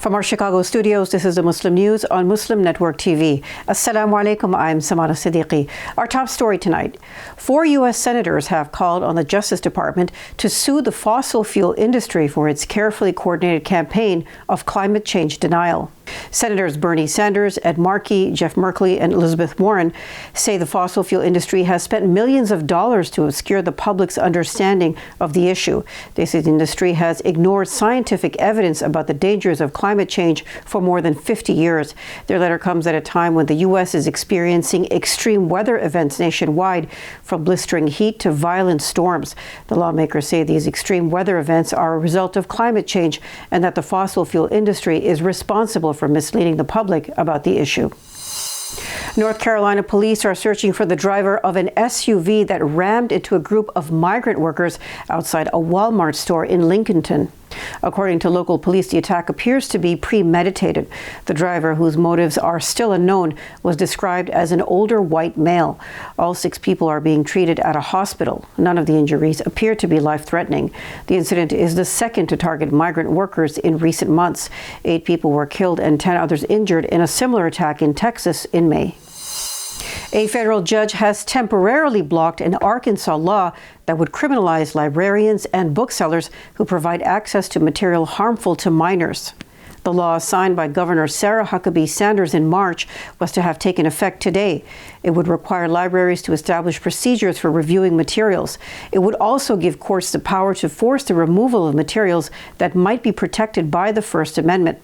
From our Chicago studios, this is the Muslim News on Muslim Network TV. Assalamu alaikum, I'm Samana Siddiqui. Our top story tonight. 4 U.S. senators have called on the Justice Department to sue the fossil fuel industry for its carefully coordinated campaign of climate change denial. Senators Bernie Sanders, Ed Markey, Jeff Merkley, and Elizabeth Warren say the fossil fuel industry has spent millions of dollars to obscure the public's understanding of the issue. They say the industry has ignored scientific evidence about the dangers of climate change for more than 50 years. Their letter comes at a time when the U.S. is experiencing extreme weather events nationwide, from blistering heat to violent storms. The lawmakers say these extreme weather events are a result of climate change and that the fossil fuel industry is responsible for misleading the public about the issue. North Carolina police are searching for the driver of an SUV that rammed into a group of migrant workers outside a Walmart store in Lincolnton. According to local police, the attack appears to be premeditated. The driver, whose motives are still unknown, was described as an older white male. All 6 people are being treated at a hospital. None of the injuries appear to be life-threatening. The incident is the second to target migrant workers in recent months. 8 people were killed and 10 others injured in a similar attack in Texas in May. A federal judge has temporarily blocked an Arkansas law that would criminalize librarians and booksellers who provide access to material harmful to minors. The law, signed by Governor Sarah Huckabee Sanders in March, was to have taken effect today. It would require libraries to establish procedures for reviewing materials. It would also give courts the power to force the removal of materials that might be protected by the First Amendment.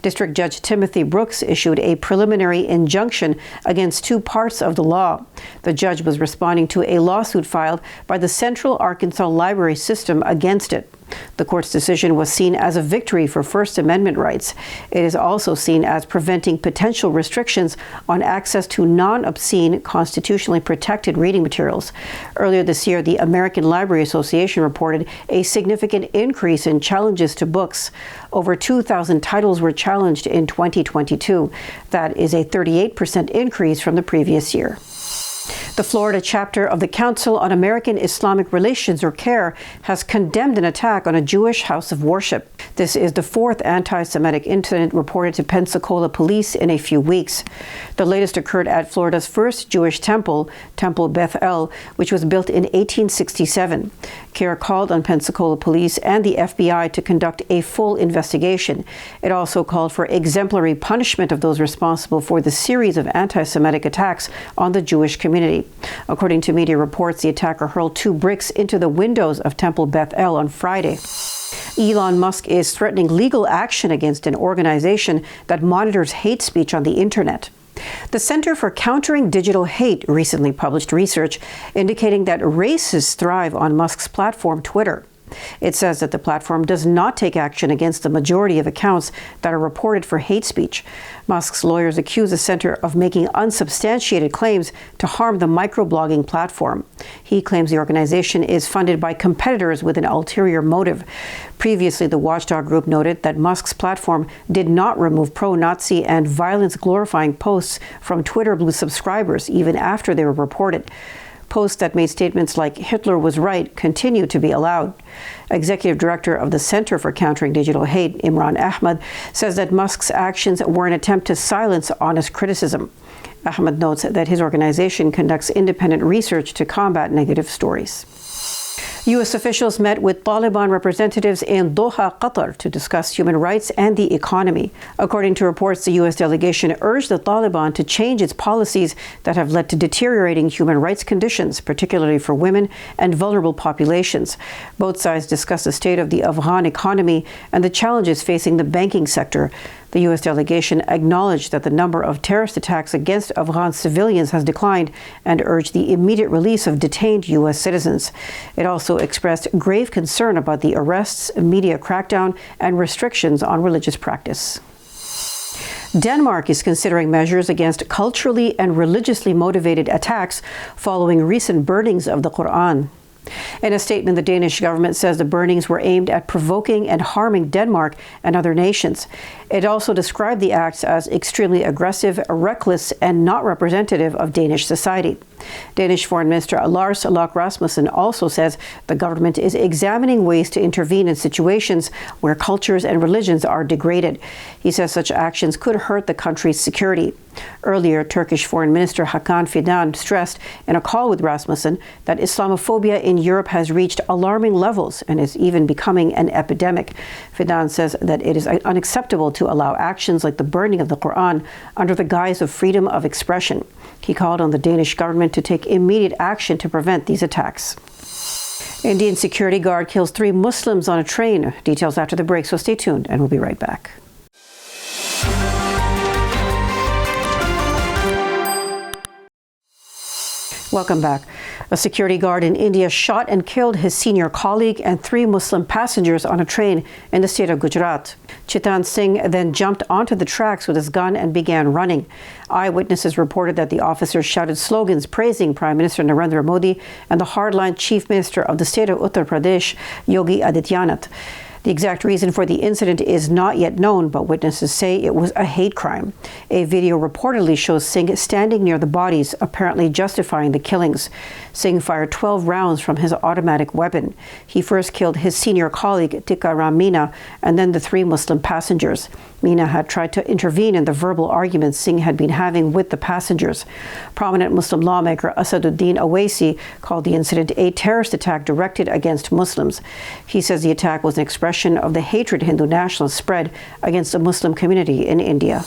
District Judge Timothy Brooks issued a preliminary injunction against 2 parts of the law. The judge was responding to a lawsuit filed by the Central Arkansas Library System against it. The court's decision was seen as a victory for First Amendment rights. It is also seen as preventing potential restrictions on access to non-obscene, constitutionally protected reading materials. Earlier this year, the American Library Association reported a significant increase in challenges to books. Over 2,000 titles were challenged in 2022. That is a 38% increase from the previous year. The Florida chapter of the Council on American Islamic Relations, or CAIR, has condemned an attack on a Jewish house of worship. This is the 4th anti-Semitic incident reported to Pensacola police in a few weeks. The latest occurred at Florida's first Jewish temple, Temple Beth El, which was built in 1867. CAIR called on Pensacola police and the FBI to conduct a full investigation. It also called for exemplary punishment of those responsible for the series of anti-Semitic attacks on the Jewish community. According to media reports, the attacker hurled 2 bricks into the windows of Temple Beth El on Friday. Elon Musk is threatening legal action against an organization that monitors hate speech on the internet. The Center for Countering Digital Hate recently published research indicating that racists thrive on Musk's platform, Twitter. It says that the platform does not take action against the majority of accounts that are reported for hate speech. Musk's lawyers accuse the center of making unsubstantiated claims to harm the microblogging platform. He claims the organization is funded by competitors with an ulterior motive. Previously, the Watchdog group noted that Musk's platform did not remove pro-Nazi and violence-glorifying posts from Twitter Blue subscribers even after they were reported. Posts that made statements like Hitler was right continue to be allowed. Executive Director of the Center for Countering Digital Hate, Imran Ahmad, says that Musk's actions were an attempt to silence honest criticism. Ahmad notes that his organization conducts independent research to combat negative stories. U.S. officials met with Taliban representatives in Doha, Qatar, to discuss human rights and the economy. According to reports, the U.S. delegation urged the Taliban to change its policies that have led to deteriorating human rights conditions, particularly for women and vulnerable populations. Both sides discussed the state of the Afghan economy and the challenges facing the banking sector. The U.S. delegation acknowledged that the number of terrorist attacks against Afghan civilians has declined and urged the immediate release of detained U.S. citizens. It also expressed grave concern about the arrests, media crackdown, and restrictions on religious practice. Denmark is considering measures against culturally and religiously motivated attacks following recent burnings of the Quran. In a statement, the Danish government says the burnings were aimed at provoking and harming Denmark and other nations. It also described the acts as extremely aggressive, reckless, and not representative of Danish society. Danish Foreign Minister Lars Løkke Rasmussen also says the government is examining ways to intervene in situations where cultures and religions are degraded. He says such actions could hurt the country's security. Earlier, Turkish Foreign Minister Hakan Fidan stressed in a call with Rasmussen that Islamophobia in Europe has reached alarming levels and is even becoming an epidemic. Fidan says that it is unacceptable to allow actions like the burning of the Quran under the guise of freedom of expression. He called on the Danish government to take immediate action to prevent these attacks. Indian security guard kills 3 Muslims on a train. Details after the break, so stay tuned and we'll be right back. Welcome back. A security guard in India shot and killed his senior colleague and 3 Muslim passengers on a train in the state of Gujarat. Chetan Singh then jumped onto the tracks with his gun and began running. Eyewitnesses reported that the officers shouted slogans praising Prime Minister Narendra Modi and the hardline Chief Minister of the state of Uttar Pradesh, Yogi Adityanath. The exact reason for the incident is not yet known, but witnesses say it was a hate crime. A video reportedly shows Singh standing near the bodies, apparently justifying the killings. Singh fired 12 rounds from his automatic weapon. He first killed his senior colleague, Tikaram Meena, and then the 3 Muslim passengers. Meena had tried to intervene in the verbal arguments Singh had been having with the passengers. Prominent Muslim lawmaker Asaduddin Owaisi called the incident a terrorist attack directed against Muslims. He says the attack was an expression of the hatred Hindu nationalists spread against the Muslim community in India.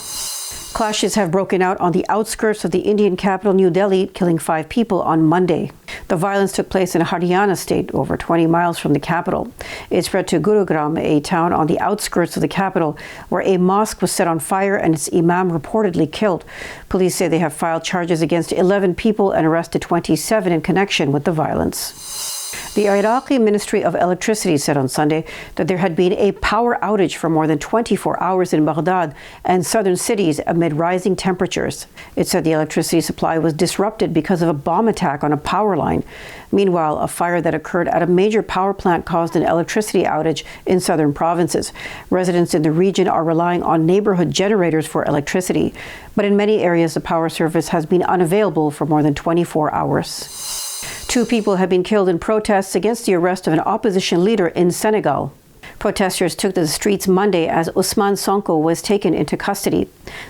Clashes have broken out on the outskirts of the Indian capital, New Delhi, killing 5 people on Monday. The violence took place in Haryana state, over 20 miles from the capital. It spread to Gurugram, a town on the outskirts of the capital, where a mosque was set on fire and its imam reportedly killed. Police say they have filed charges against 11 people and arrested 27 in connection with the violence. The Iraqi Ministry of Electricity said on Sunday that there had been a power outage for more than 24 hours in Baghdad and southern cities amid rising temperatures. It said the electricity supply was disrupted because of a bomb attack on a power line. Meanwhile, a fire that occurred at a major power plant caused an electricity outage in southern provinces. Residents in the region are relying on neighborhood generators for electricity, but in many areas the power service has been unavailable for more than 24 hours. 2 people have been killed in protests against the arrest of an opposition leader in Senegal. Protesters took to the streets Monday as Ousmane Sonko was taken into custody.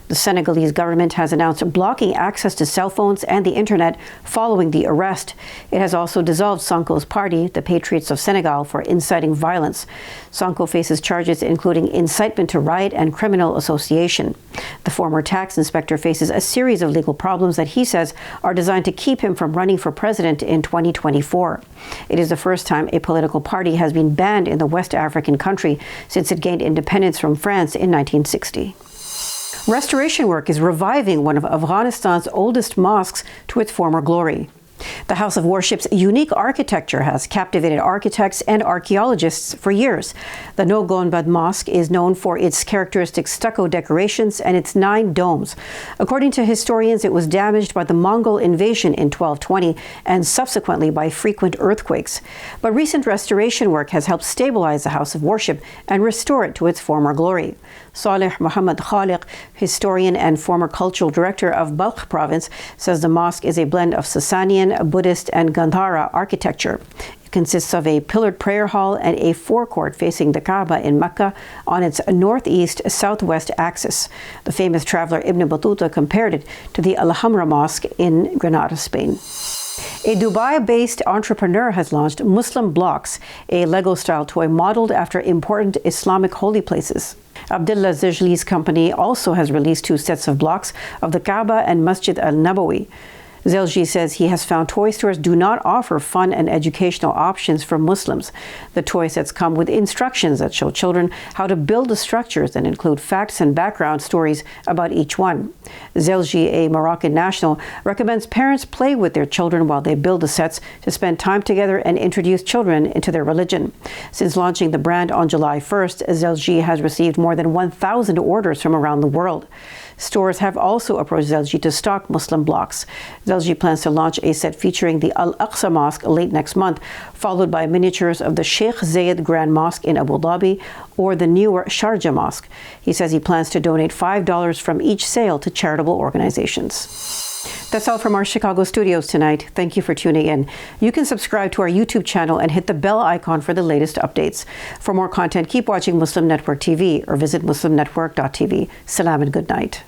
The Senegalese government has announced blocking access to cell phones and the internet following the arrest. It has also dissolved Sonko's party, the Patriots of Senegal, for inciting violence. Sonko faces charges including incitement to riot and criminal association. The former tax inspector faces a series of legal problems that he says are designed to keep him from running for president in 2024. It is the first time a political party has been banned in the West African country since it gained independence from France in 1960. Restoration work is reviving one of Afghanistan's oldest mosques to its former glory. The House of Worship's unique architecture has captivated architects and archaeologists for years. The Nogonbad Mosque is known for its characteristic stucco decorations and its 9 domes. According to historians, it was damaged by the Mongol invasion in 1220 and subsequently by frequent earthquakes. But recent restoration work has helped stabilize the House of Worship and restore it to its former glory. Saleh Muhammad Khaliq, historian and former cultural director of Balkh province, says the mosque is a blend of Sasanian, Buddhist, and Gandhara architecture. It consists of a pillared prayer hall and a forecourt facing the Kaaba in Mecca on its northeast-southwest axis. The famous traveler Ibn Battuta compared it to the Alhambra Mosque in Granada, Spain. A Dubai-based entrepreneur has launched Muslim Blocks, a Lego-style toy modeled after important Islamic holy places. Abdullah Zijli's company also has released 2 sets of blocks of the Kaaba and Masjid al-Nabawi. Zelji says he has found toy stores do not offer fun and educational options for Muslims. The toy sets come with instructions that show children how to build the structures and include facts and background stories about each one. Zelji, a Moroccan national, recommends parents play with their children while they build the sets to spend time together and introduce children into their religion. Since launching the brand on July 1st, Zelji has received more than 1,000 orders from around the world. Stores have also approached Zelji to stock Muslim blocks. Zelji he plans to launch a set featuring the Al-Aqsa Mosque late next month, followed by miniatures of the Sheikh Zayed Grand Mosque in Abu Dhabi or the newer Sharjah Mosque. He says he plans to donate $5 from each sale to charitable organizations. That's all from our Chicago studios tonight. Thank you for tuning in. You can subscribe to our YouTube channel and hit the bell icon for the latest updates. For more content, keep watching Muslim Network TV or visit muslimnetwork.tv. Salam and good night.